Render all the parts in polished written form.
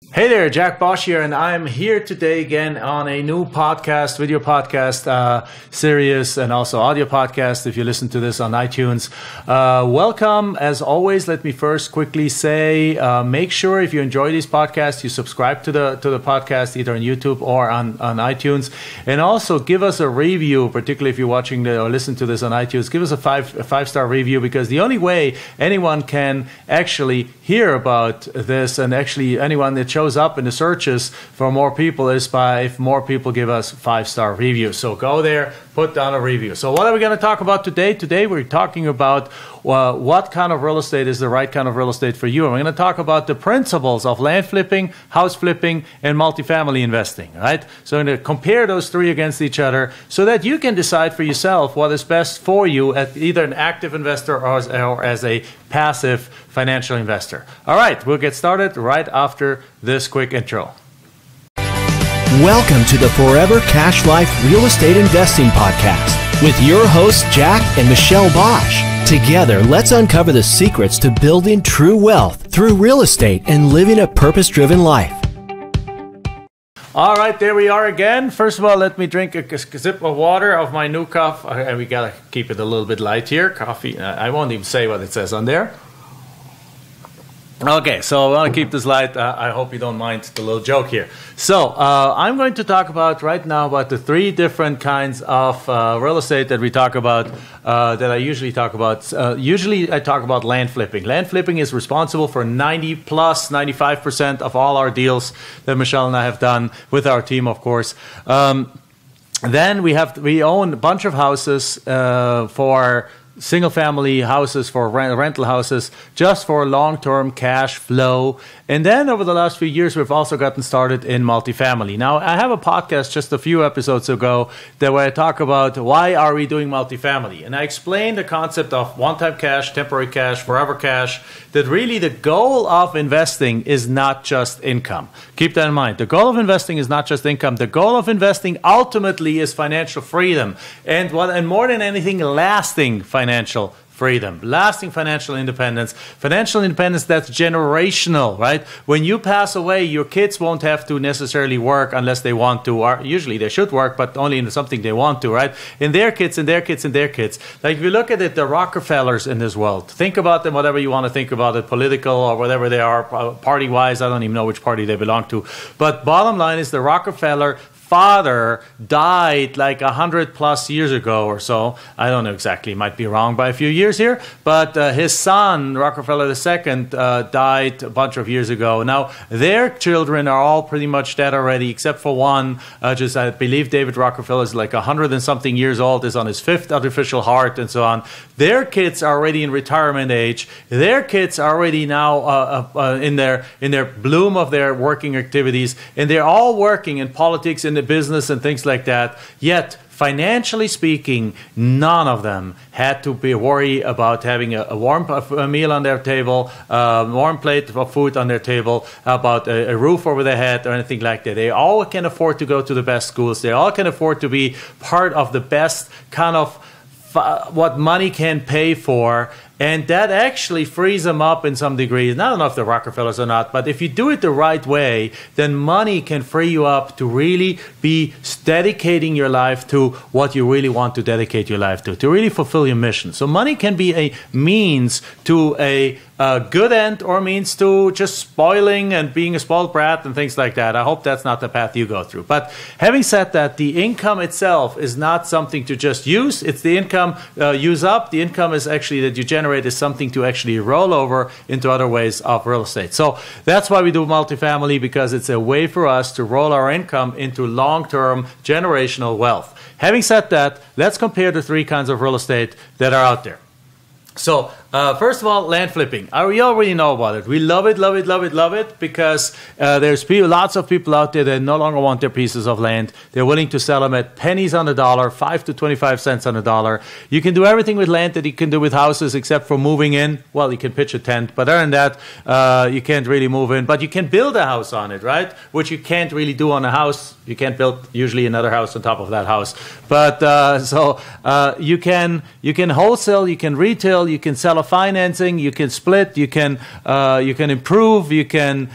Hey there, Jack Bosch here, and I'm here today again on a new podcast, video podcast series, and also audio podcast if you listen to this on iTunes. Welcome. As always, let me first quickly say, make sure if you enjoy these podcasts, you subscribe to the podcast either on YouTube or on iTunes, and also give us a review, particularly if you're watching or listen to this on iTunes. Give us a five-star review, because the only way anyone can actually hear about this, and actually anyone that shows up in the searches for more people, is by if more people give us 5-star reviews. So go there, put down a review. So what are we going to talk about today? Today we're talking about what kind of real estate is the right kind of real estate for you. And we're going to talk about the principles of land flipping, house flipping, and multifamily investing, right? So I'm going to compare those three against each other so that you can decide for yourself what is best for you as either an active investor or as a passive financial investor. All right, we'll get started right after this quick intro. Welcome to the Forever Cash Life Real Estate Investing Podcast with your hosts, Jack and Michelle Bosch. Together, let's uncover the secrets to building true wealth through real estate and living a purpose-driven life. All right, there we are again. First of all, let me drink a sip of water of my new coffee. And we got to keep it a little bit light here. Coffee, I won't even say what it says on there. Okay, so I want to keep this light. I hope you don't mind the little joke here. So I'm going to talk about right now about the three different kinds of real estate that we talk about, that I usually talk about. Usually I talk about land flipping. Land flipping is responsible for 95% of all our deals that Michelle and I have done with our team, of course. Then we own a bunch of houses for single-family houses, for rental houses, just for long-term cash flow. And then over the last few years, we've also gotten started in multifamily. Now, I have a podcast just a few episodes ago where I talk about why are we doing multifamily. And I explained the concept of one-time cash, temporary cash, forever cash, that really the goal of investing is not just income. Keep that in mind. The goal of investing is not just income. The goal of investing ultimately is financial freedom. And more than anything, lasting financial freedom, lasting financial independence that's generational, right? When you pass away, your kids won't have to necessarily work unless they want to, or usually they should work, but only in something they want to, right? And their kids and their kids and their kids. Like if you look at it, the Rockefellers in this world, think about them, whatever you want to think about it, political or whatever they are, party-wise, I don't even know which party they belong to. But bottom line is the Rockefeller father died like 100 plus years ago or so. I don't know exactly, might be wrong by a few years here, but his son, Rockefeller II, died a bunch of years ago. Now, their children are all pretty much dead already, except for one. I believe David Rockefeller is like 100 and something years old, is on his 5th artificial heart and so on. Their kids are already in retirement age. Their kids are already now in their bloom of their working activities, and they're all working in politics, in the business and things like that. Yet, financially speaking, none of them had to be worried about having a warm meal on their table, a warm plate of food on their table, about a roof over their head or anything like that. They all can afford to go to the best schools. They all can afford to be part of the best kind of what money can pay for. And that actually frees them up in some degree. I don't know if the Rockefellers or not, but if you do it the right way, then money can free you up to really be dedicating your life to what you really want to dedicate your life to really fulfill your mission. So money can be a means to a good end, or means to just spoiling and being a spoiled brat and things like that. I hope that's not the path you go through. But having said that, the income itself is not something to just use. It's the income use up. The income is actually that you generate is something to actually roll over into other ways of real estate. So that's why we do multifamily, because it's a way for us to roll our income into long-term generational wealth. Having said that, let's compare the three kinds of real estate that are out there. So first of all, land flipping. We already know about it. We love it, love it, love it, love it, because there's lots of people out there that no longer want their pieces of land. They're willing to sell them at pennies on the dollar, 5 to 25 cents on the dollar. You can do everything with land that you can do with houses except for moving in. Well, you can pitch a tent, but other than that, you can't really move in. But you can build a house on it, right? Which you can't really do on a house. You can't build usually another house on top of that house. But you can wholesale, you can retail, you can sell seller financing, you can split, you can improve, you can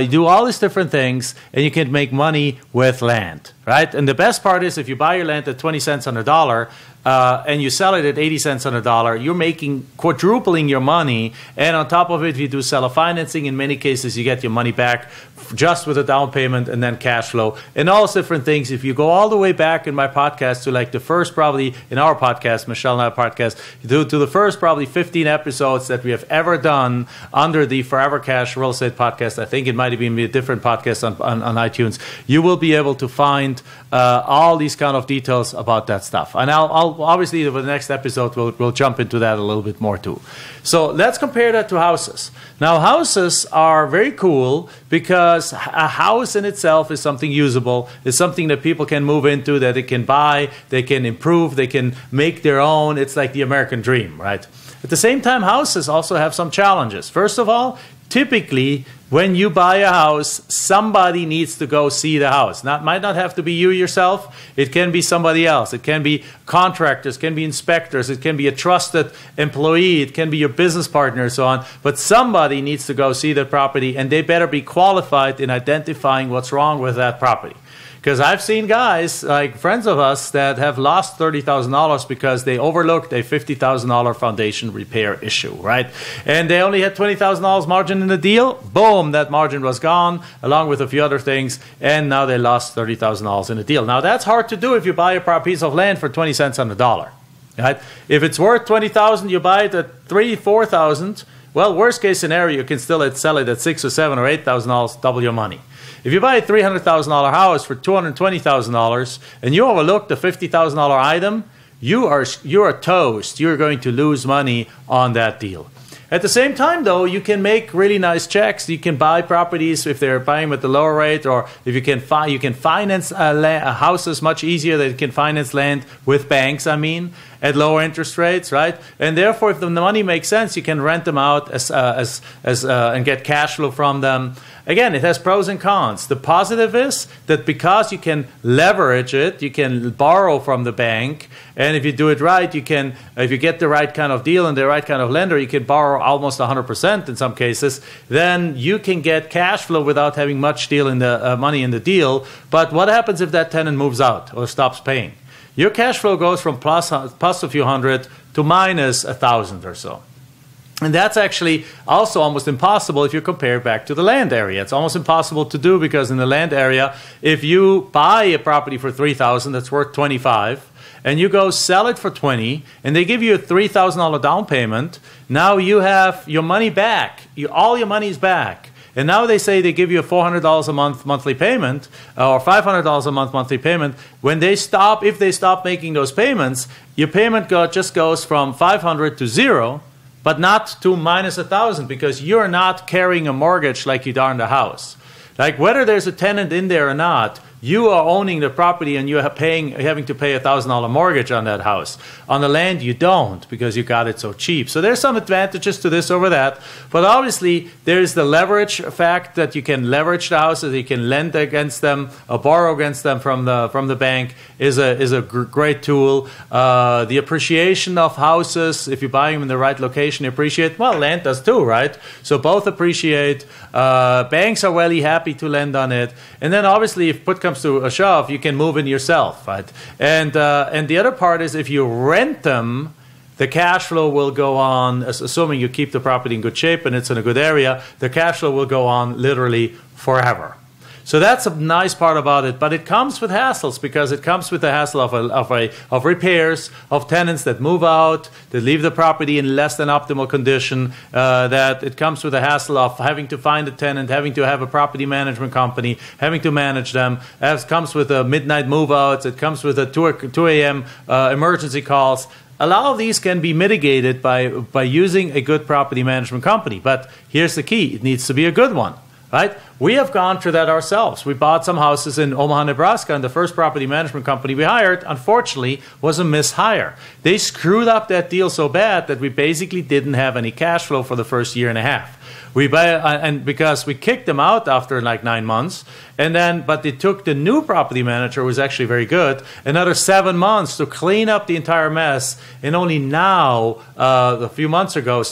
do all these different things, and you can make money with land, right? And the best part is if you buy your land at 20 cents on the dollar, and you sell it at 80 cents on the dollar, you're making quadrupling your money. And on top of it, if you do seller financing, in many cases, you get your money back just with a down payment and then cash flow and all those different things. If you go all the way back in my podcast to like the first, probably in our podcast, Michelle and I podcast, to the first probably 15 episodes that we have ever done under the Forever Cash Real Estate podcast, I think it might have been a different podcast on iTunes, you will be able to find all these kind of details about that stuff. And I'll obviously, for the next episode, we'll jump into that a little bit more too. So let's compare that to houses. Now, houses are very cool because a house in itself is something usable. It's something that people can move into, that they can buy, they can improve, they can make their own. It's like the American dream, right? At the same time, houses also have some challenges. First of all, typically, when you buy a house, somebody needs to go see the house. Might not have to be you yourself. It can be somebody else. It can be contractors, it can be inspectors, it can be a trusted employee, it can be your business partner, and so on. But somebody needs to go see the property, and they better be qualified in identifying what's wrong with that property. Because I've seen guys, like friends of us, that have lost $30,000 because they overlooked a $50,000 foundation repair issue, right? And they only had $20,000 margin in the deal. Boom, that margin was gone, along with a few other things, and now they lost $30,000 in the deal. Now, that's hard to do if you buy a piece of land for 20 cents on the dollar, right? If it's worth $20,000, you buy it at $3,000, $4,000. Well, worst case scenario, you can still sell it at $6,000 or $7,000 or $8,000, double your money. If you buy a $300,000 house for $220,000 and you overlook the $50,000 item, you are toast. You're going to lose money on that deal. At the same time, though, you can make really nice checks. You can buy properties if they're buying at the lower rate, or if you can finance houses much easier than you can finance land with banks, at lower interest rates, right? And therefore, if the money makes sense, you can rent them out and get cash flow from them. Again, it has pros and cons. The positive is that because you can leverage it, you can borrow from the bank, and if you do it right, if you get the right kind of deal and the right kind of lender, you can borrow almost 100% in some cases. Then you can get cash flow without having much money in the deal. But what happens if that tenant moves out or stops paying? Your cash flow goes from plus a few hundred to minus 1,000 or so. And that's actually also almost impossible if you compare it back to the land area. It's almost impossible to do because in the land area, if you buy a property for $3,000 that's worth $25,000, and you go sell it for $20,000, and they give you a $3,000 down payment, now you have your money back. All your money is back. And now they say they give you a $400 a month monthly payment or $500 a month monthly payment. If they stop making those payments, your payment just goes from $500 to zero, but not to minus 1,000 because you're not carrying a mortgage like you are in the house. Like whether there's a tenant in there or not, you are owning the property and you're having to pay a $1,000 mortgage on that house. On the land, you don't because you got it so cheap. So there's some advantages to this over that. But obviously, there's the leverage fact that you can leverage the houses, you can lend against them, or borrow against them from the bank is a great tool. The appreciation of houses, if you buy them in the right location, appreciate. Well, land does too, right? So both appreciate. Banks are really happy to lend on it. And then obviously, if put comes to a shove, you can move in yourself, right? And the other part is if you rent them, the cash flow will go on, assuming you keep the property in good shape and it's in a good area, the cash flow will go on literally forever. So that's a nice part about it, but it comes with hassles because it comes with the hassle of repairs, of tenants that move out, that leave the property in less than optimal condition, that it comes with the hassle of having to find a tenant, having to have a property management company, having to manage them. It comes with midnight move-outs. It comes with 2 a.m. Emergency calls. A lot of these can be mitigated by using a good property management company, but here's the key. It needs to be a good one. Right? We have gone through that ourselves. We bought some houses in Omaha, Nebraska, and the first property management company we hired, unfortunately, was a mishire. They screwed up that deal so bad that we basically didn't have any cash flow for the first year and a half. We buy, and because we kicked them out after like 9 months, but it took the new property manager, who was actually very good, another 7 months to clean up the entire mess. And only now, a few months ago,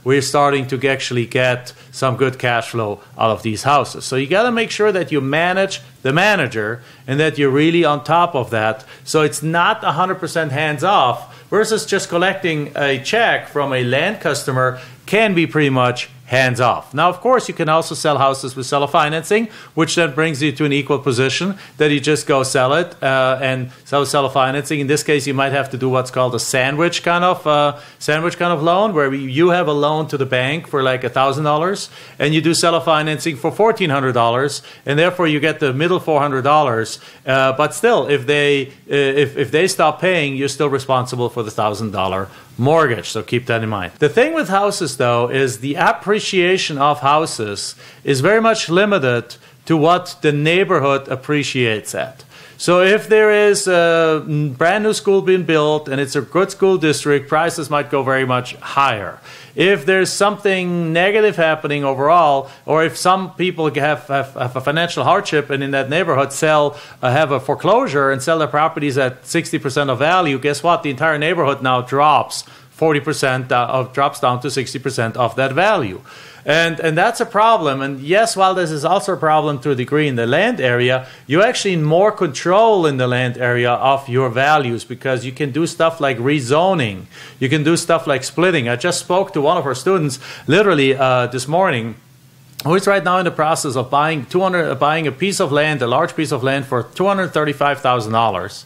we're starting to actually get some good cash flow out of these houses. So you got to make sure that you manage the manager and that you're really on top of that. So it's not 100% hands off versus just collecting a check from a land customer can be pretty much hands off. Now, of course, you can also sell houses with seller financing, which then brings you to an equal position that you just go sell it and sell seller financing. In this case, you might have to do what's called a sandwich kind of loan, where you have a loan to the bank for like $1,000, and you do seller financing for $1,400, and therefore you get the middle $400. But still, if they stop paying, you're still responsible for the $1,000 mortgage. So keep that in mind. The thing with houses, though, is the appreciation of houses is very much limited to what the neighborhood appreciates at. So if there is a brand new school being built and it's a good school district, prices might go very much higher. If there's something negative happening overall, or if some people have a financial hardship and in that neighborhood have a foreclosure and sell their properties at 60% of value, guess what? The entire neighborhood now drops 40%, drops down to 60% of that value. And that's a problem. And yes, while this is also a problem to a degree in the land area, you're actually in more control in the land area of your values, because you can do stuff like rezoning. You can do stuff like splitting. I just spoke to one of our students literally this morning, who is right now in the process of buying a piece of land, a large piece of land, for $235,000.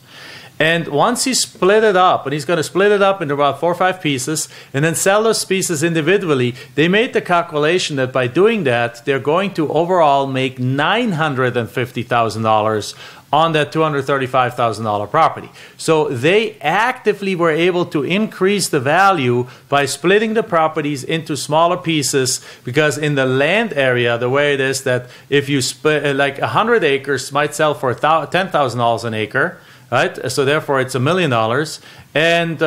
And once he split it up, and he's going to split it up into about 4 or 5 pieces, and then sell those pieces individually, they made the calculation that by doing that, they're going to overall make $950,000 on that $235,000 property. So they actively were able to increase the value by splitting the properties into smaller pieces, because in the land area, the way it is that if you split, like 100 acres might sell for $10,000 an acre, right? So therefore, it's $1 million, and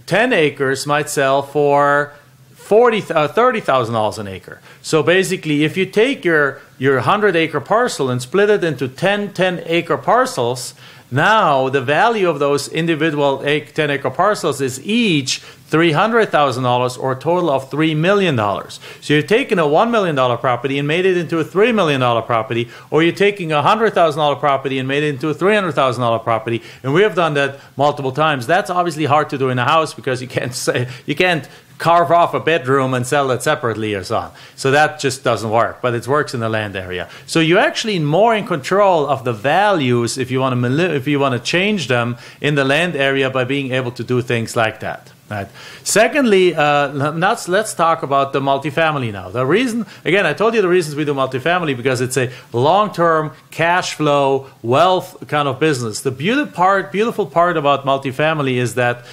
10 acres might sell for $30,000 an acre. So basically, if you take your 100-acre parcel and split it into 10 10-acre parcels, now the value of those individual 10-acre parcels is each $300,000, or a total of $3 million. So you're taking a $1 million property and made it into a $3 million property, or you're taking a $100,000 property and made it into a $300,000 property. And we have done that multiple times. That's obviously hard to do in a house, because you can't carve off a bedroom and sell it separately or so on. So that just doesn't work, but it works in the land area. So you're actually more in control of the values if you want to change them in the land area by being able to do things like that. Right. Secondly, let's talk about the multifamily now. The reason, again, I told you the reasons we do multifamily, because it's a long-term cash flow, wealth kind of business. The beautiful part about multifamily is that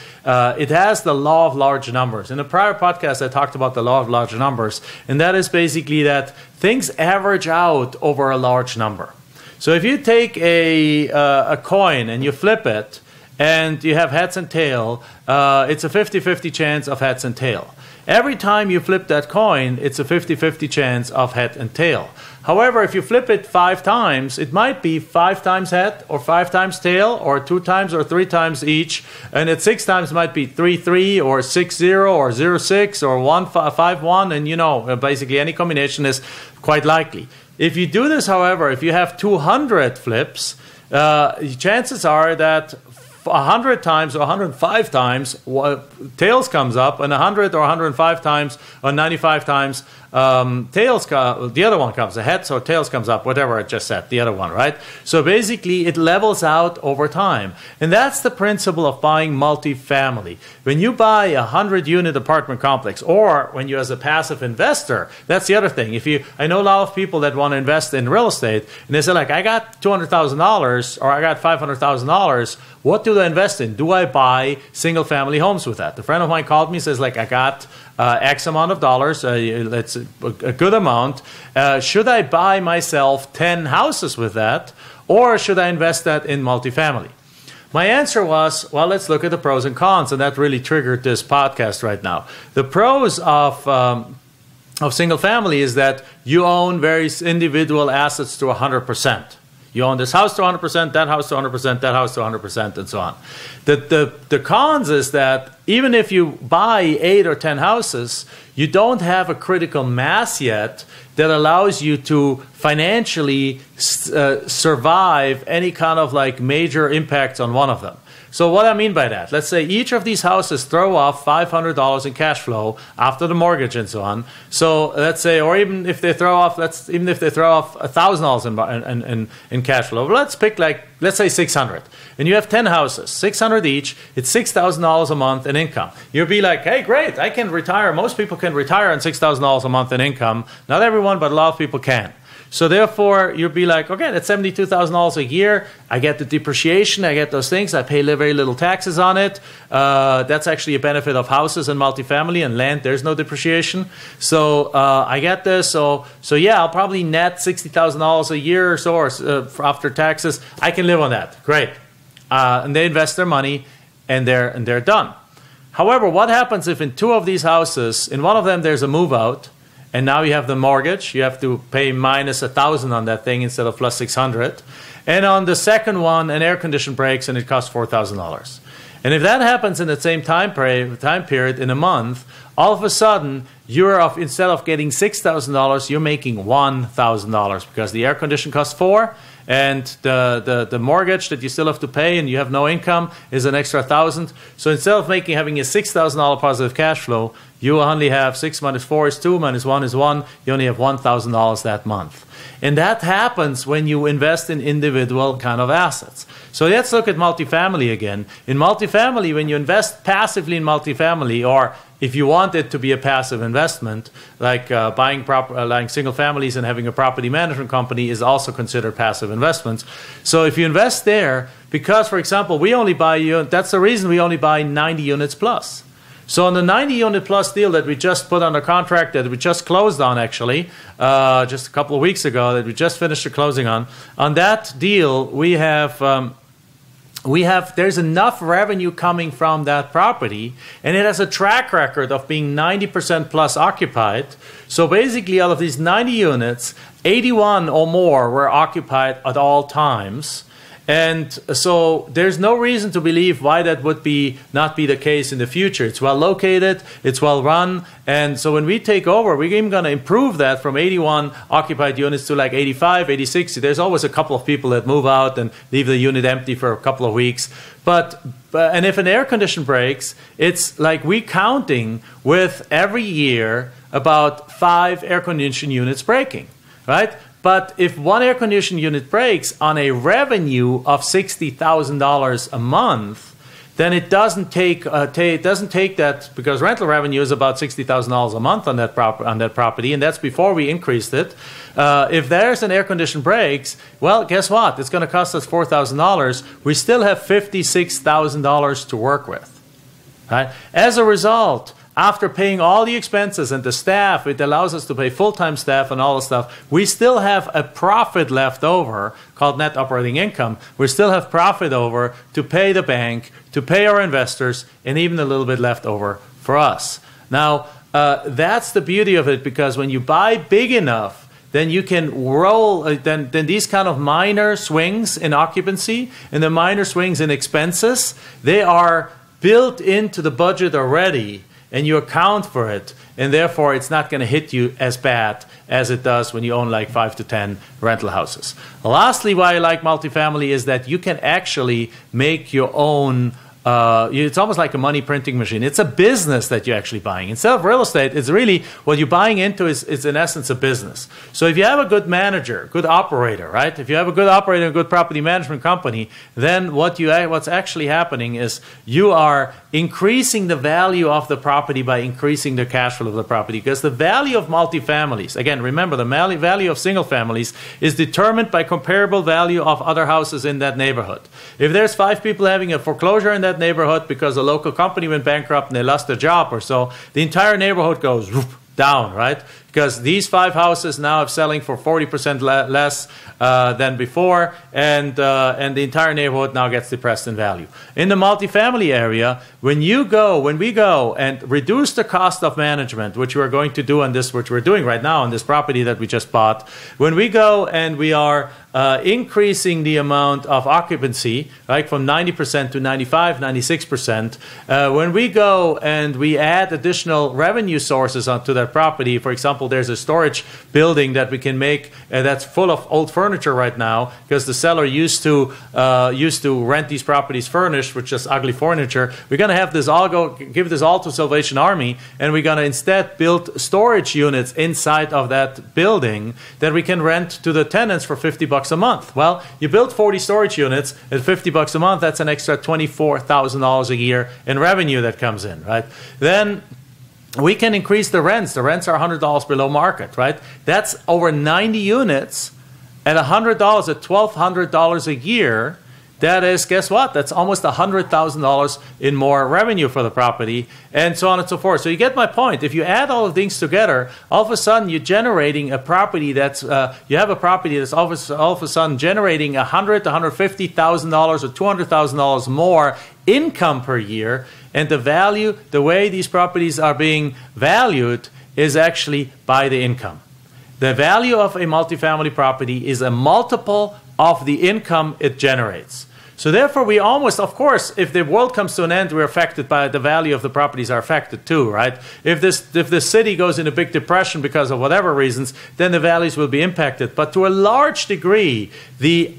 it has the law of large numbers. In a prior podcast, I talked about the law of large numbers, and that is basically that things average out over a large number. So if you take a coin and you flip it, and you have heads and tail, it's a 50-50 chance of heads and tail. Every time you flip that coin, it's a 50-50 chance of head and tail. However, if you flip it 5 times, it might be 5 times head, or 5 times tail, or 2 times or 3 times each. And at 6 times, it might be 3-3, or 6-0, or 0-6, or 1-5-1. And basically any combination is quite likely. If you do this, however, if you have 200 flips, chances are that 100 times or 105 times tails comes up, and 100 or 105 times or 95 times the other one comes, the heads or tails comes up, whatever I just said, the other one, right? So basically it levels out over time. And that's the principle of buying multifamily. When you buy a 100-unit apartment complex, or when you as a passive investor, that's the other thing. I know a lot of people that want to invest in real estate, and they say, like, I got $200,000 or I got $500,000. What do I invest in? Do I buy single-family homes with that? A friend of mine called me and says, like, I got X amount of dollars, it's a good amount. Should I buy myself 10 houses with that, or should I invest that in multifamily? My answer was, well, let's look at the pros and cons, and that really triggered this podcast right now. The pros of of single family is that you own various individual assets to 100%. You own this house to 100%, that house to 100%, that house to 100%, and so on. The cons is that even if you buy 8 or 10 houses, you don't have a critical mass yet that allows you to financially survive any kind of like major impacts on one of them. So what I mean by that, let's say each of these houses throw off $500 in cash flow after the mortgage and so on. So let's say, or even if they throw off, $1,000 in cash flow. Let's pick let's say 600, and you have 10 houses, 600 each. It's $6,000 a month in income. You'll be like, hey, great, I can retire. Most people can retire on $6,000 a month in income. Not everyone, but a lot of people can. So therefore, you'll be like, okay, that's $72,000 a year. I get the depreciation. I get those things. I pay very little taxes on it. That's actually a benefit of houses and multifamily, and land, there's no depreciation. So I get this. So yeah, I'll probably net $60,000 a year or so, or after taxes. I can live on that. Great. And they invest their money, and they're done. However, what happens if in 2 of these houses, in one of them there's a move out, and now you have the mortgage, you have to pay minus $1,000 on that thing instead of plus $600. And on the second one, an air condition breaks and it costs $4,000. And if that happens in the same time period in a month, all of a sudden, instead of getting $6,000, you're making $1,000 because the air condition costs $4,000. And the mortgage that you still have to pay and you have no income is an extra $1,000. So instead of having a $6,000 positive cash flow, you only have 6 minus 4 is 2, minus 1 is 1. You only have $1,000 that month. And that happens when you invest in individual kind of assets. So let's look at multifamily again. In multifamily, when you invest passively in multifamily, or if you want it to be a passive investment, like buying single families and having a property management company is also considered passive investments. So if you invest there, because, for example, that's the reason we only buy 90 units plus. So on the 90 unit plus deal that we just put under contract, that we just closed on actually, just a couple of weeks ago, that we just finished the closing on that deal, there's enough revenue coming from that property, and it has a track record of being 90% plus occupied. So basically, out of these 90 units, 81 or more were occupied at all times. And so there's no reason to believe why that would not be the case in the future. It's well located, it's well run, and so when we take over, we're even going to improve that from 81 occupied units to like 85, 86. There's always a couple of people that move out and leave the unit empty for a couple of weeks. And if an air condition breaks, it's like we're counting with every year about 5 air condition units breaking, right? But if one air condition unit breaks on a revenue of $60,000 a month, then it doesn't take that, because rental revenue is about $60,000 a month on that property, and that's before we increased it. If there's an air condition breaks, well, guess what? It's going to cost us $4,000. We still have $56,000 to work with. Right? As a result, after paying all the expenses and the staff, it allows us to pay full-time staff and all the stuff, we still have a profit left over called net operating income. We still have profit over to pay the bank, to pay our investors, and even a little bit left over for us. Now, that's the beauty of it, because when you buy big enough, then you can roll, then these kind of minor swings in occupancy and the minor swings in expenses, they are built into the budget already, and you account for it, and therefore it's not going to hit you as bad as it does when you own like 5 to 10 rental houses. Lastly, why I like multifamily is that you can actually make your own, it's almost like a money printing machine. It's a business that you're actually buying. Instead of real estate, it's really what you're buying into is in essence a business. So if you have a good manager, good operator, right? If you have a good operator, a good property management company, then what's actually happening is you are increasing the value of the property by increasing the cash flow of the property. Because the value of multifamilies, again, remember, the value of single families is determined by comparable value of other houses in that neighborhood. If there's 5 people having a foreclosure in that neighborhood because a local company went bankrupt and they lost their job or so, the entire neighborhood goes down, right? because these 5 houses now are selling for 40% less than before, and the entire neighborhood now gets depressed in value. In the multifamily area, when we go and reduce the cost of management, which we're going to do on this, which we're doing right now on this property that we just bought, when we go and we are increasing the amount of occupancy, right, from 90% to 95, 96%. When we go and we add additional revenue sources onto that property, for example, there's a storage building that we can make that's full of old furniture right now, because the seller used to rent these properties furnished with just ugly furniture. We're going to have this give this all to Salvation Army, and we're going to instead build storage units inside of that building that we can rent to the tenants for $50 a month. Well, you build 40 storage units at $50 a month, that's an extra $24,000 a year in revenue that comes in, right? Then we can increase the rents. The rents are $100 below market, right? That's over 90 units at $100, at $1,200 a year. That is, guess what? That's almost $100,000 in more revenue for the property, and so on and so forth. So you get my point. If you add all of things together, all of a sudden you're generating a property that's you have a property that's all of a sudden generating $100,000 to $150,000 or $200,000 more income per year, and the value, the way these properties are being valued, is actually by the income. The value of a multifamily property is a multiple of the income it generates. So therefore, we almost, of course, if the world comes to an end, we're affected by the value of the properties are affected too, right? If the city goes in a big depression because of whatever reasons, then the values will be impacted. But to a large degree, the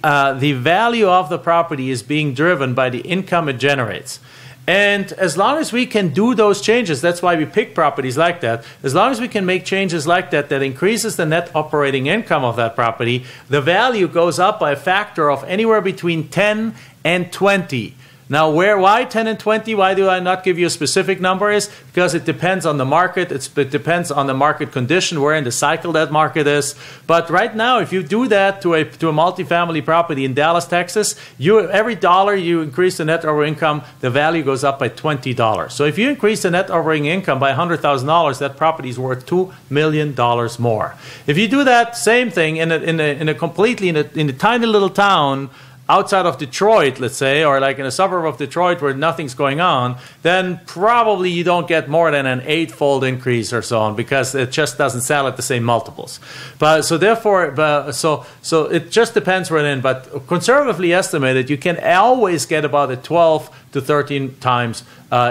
value of the property is being driven by the income it generates. And as long as we can do those changes, that's why we pick properties like that. As long as we can make changes like that, that increases the net operating income of that property, the value goes up by a factor of anywhere between 10 and 20. Now, why 10 and 20? Why do I not give you a specific number? Is because it depends on the market. It depends on the market condition, where in the cycle that market is. But right now, if you do that to a multifamily property in Dallas, Texas, every dollar you increase the net operating income, the value goes up by $20. So if you increase the net operating income by $100,000, that property is worth $2 million more. If you do that same thing in a tiny little town outside of Detroit, let's say, or like in a suburb of Detroit where nothing's going on, then probably you don't get more than an 8-fold increase or so on, because it just doesn't sell at the same multiples. But so therefore, so it just depends where it's in. But conservatively estimated, you can always get about a 12 to 13 times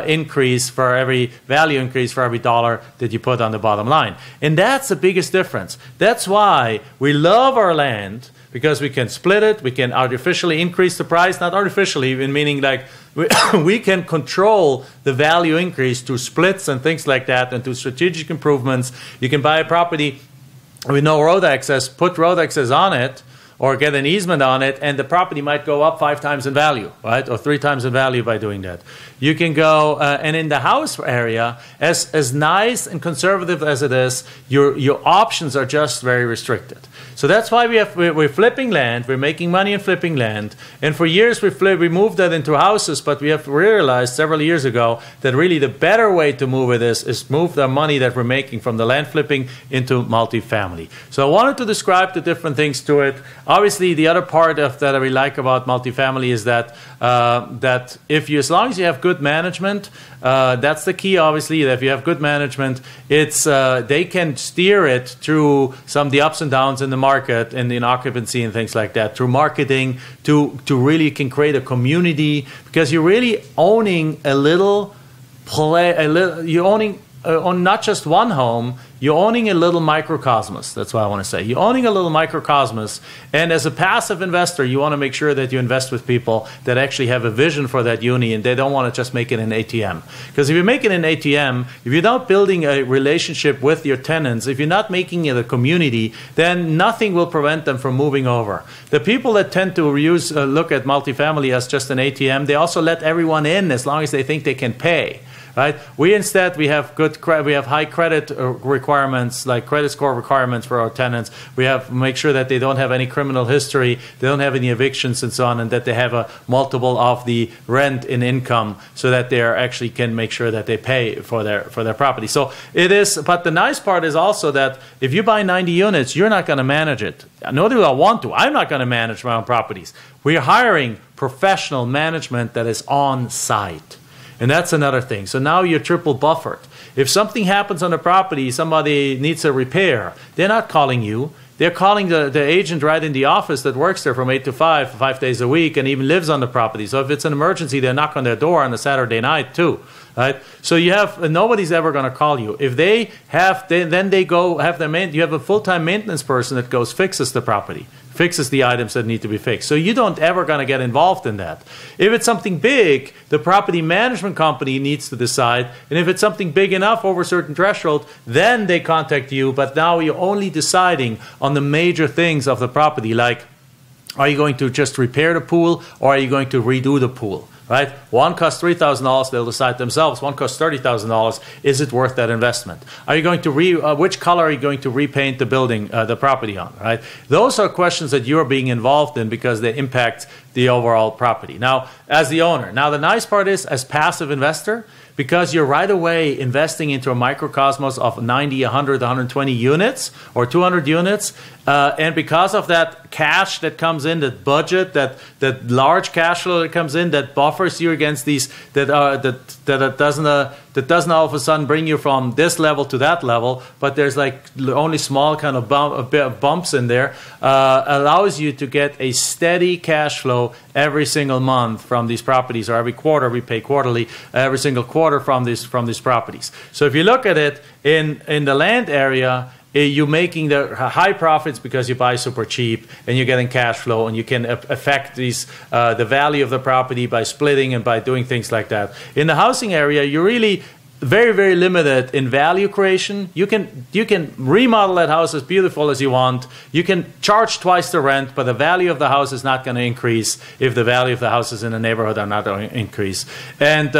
increase for every value increase for every dollar that you put on the bottom line. And that's the biggest difference. That's why we love our land, because we can split it, we can artificially increase the price, not artificially, meaning like we can control the value increase through splits and things like that, and through strategic improvements. You can buy a property with no road access, put road access on it, or get an easement on it, and the property might go up 5 times in value, right? Or 3 times in value by doing that. You can go, and in the house area, as nice and conservative as it is, your options are just very restricted. So that's why we're flipping land, we're making money in flipping land, and for years we moved that into houses, but we have realized several years ago that really the better way to move it is move the money that we're making from the land flipping into multifamily. So I wanted to describe the different things to it. Obviously, the other part of that I really like about multifamily is that as long as you have good management, that's the key. Obviously, that if you have good management, they can steer it through some of the ups and downs in the market and in occupancy and things like that, through marketing, to really can create a community, because you're really owning you're owning on not just one home, you're owning a little microcosmos. That's what I want to say. You're owning a little microcosmos, and as a passive investor, you want to make sure that you invest with people that actually have a vision for that uni, and they don't want to just make it an ATM. Because if you make it an ATM, if you're not building a relationship with your tenants, if you're not making it a community, then nothing will prevent them from moving over. The people that tend to look at multifamily as just an ATM, they also let everyone in as long as they think they can pay. right? We instead, we have high credit requirements, like credit score requirements for our tenants. We have to make sure that they don't have any criminal history, they don't have any evictions and so on, and that they have a multiple of the rent in income, so that they actually can make sure that they pay for their property. So it is, but the nice part is also that if you buy 90 units, you're not going to manage it. Nor do I want to. I'm not going to manage my own properties. We're hiring professional management that is on site. And that's another thing. So now you're triple buffered. If something happens on the property, somebody needs a repair, they're not calling you. They're calling the agent right in the office that works there from 8 to 5 days a week, and even lives on the property. So if it's an emergency, they knock on their door on a Saturday night too. Right? So you have, nobody's ever going to call you. If they have, then they go have their you have a full-time maintenance person that goes fixes the property, fixes the items that need to be fixed. So you don't ever going to get involved in that. If it's something big, the property management company needs to decide. And if it's something big enough over a certain threshold, then they contact you. But now you're only deciding on the major things of the property, like, are you going to just repair the pool, or are you going to redo the pool? Right? One costs $3,000, they'll decide themselves. One costs $30,000. Is it worth that investment? Are you going to which color are you going to repaint the building, the property on? Right? Those are questions that you're being involved in because they impact the overall property. Now, as the owner, now the nice part is, as passive investor, because you're right away investing into a microcosmos of 90, 100, 120 units or 200 units, and because of that cash that comes in, that budget, that large cash flow that comes in, that buffers you against these, that doesn't all of a sudden bring you from this level to that level, but there's like only small kind of bumps in there, allows you to get a steady cash flow every single month from these properties, or every quarter. We pay quarterly, every single quarter from these properties. So if you look at it in the land area, you're making the high profits because you buy super cheap and you're getting cash flow, and you can affect the value of the property by splitting and by doing things like that. In the housing area, you're really very, very limited in value creation. You can remodel that house as beautiful as you want. You can charge twice the rent, but the value of the house is not going to increase if the value of the houses in the neighborhood are not going to increase. And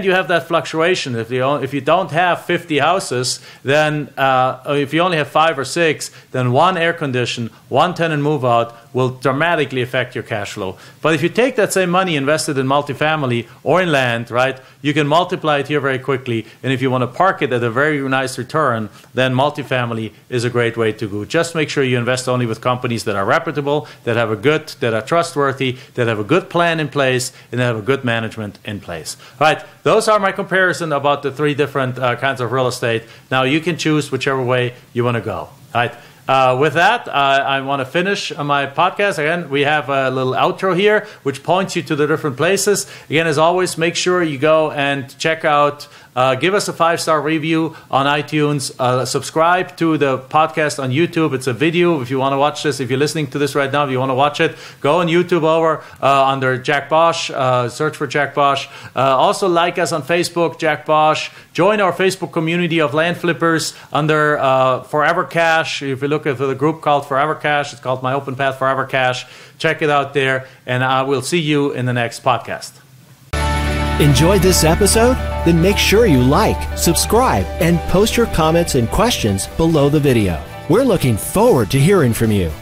you have that fluctuation. If you don't have 50 houses, then if you only have 5 or 6, then one air condition, one tenant move out will dramatically affect your cash flow. But if you take that same money invested in multifamily or in land, right, you can multiply it here very quickly. And if you want to park it at a very nice return, then multifamily is a great way to go. Just make sure you invest only with companies that are reputable, that are trustworthy, that have a good plan in place, and that have a good management in place. All right, those are my comparison about the 3 different kinds of real estate. Now you can choose whichever way you want to go. All right. With that, I want to finish my podcast. Again, we have a little outro here, which points you to the different places. Again, as always, make sure you go and check out, give us a 5-star review on iTunes. Subscribe to the podcast on YouTube. It's a video. If you want to watch this, if you're listening to this right now, if you want to watch it, go on YouTube over under Jack Bosch. Search for Jack Bosch. Also like us on Facebook, Jack Bosch. Join our Facebook community of land flippers under Forever Cash. If you look at the group called Forever Cash, it's called My Open Path Forever Cash. Check it out there, and I will see you in the next podcast. Enjoyed this episode? Then make sure you like, subscribe, and post your comments and questions below the video. We're looking forward to hearing from you.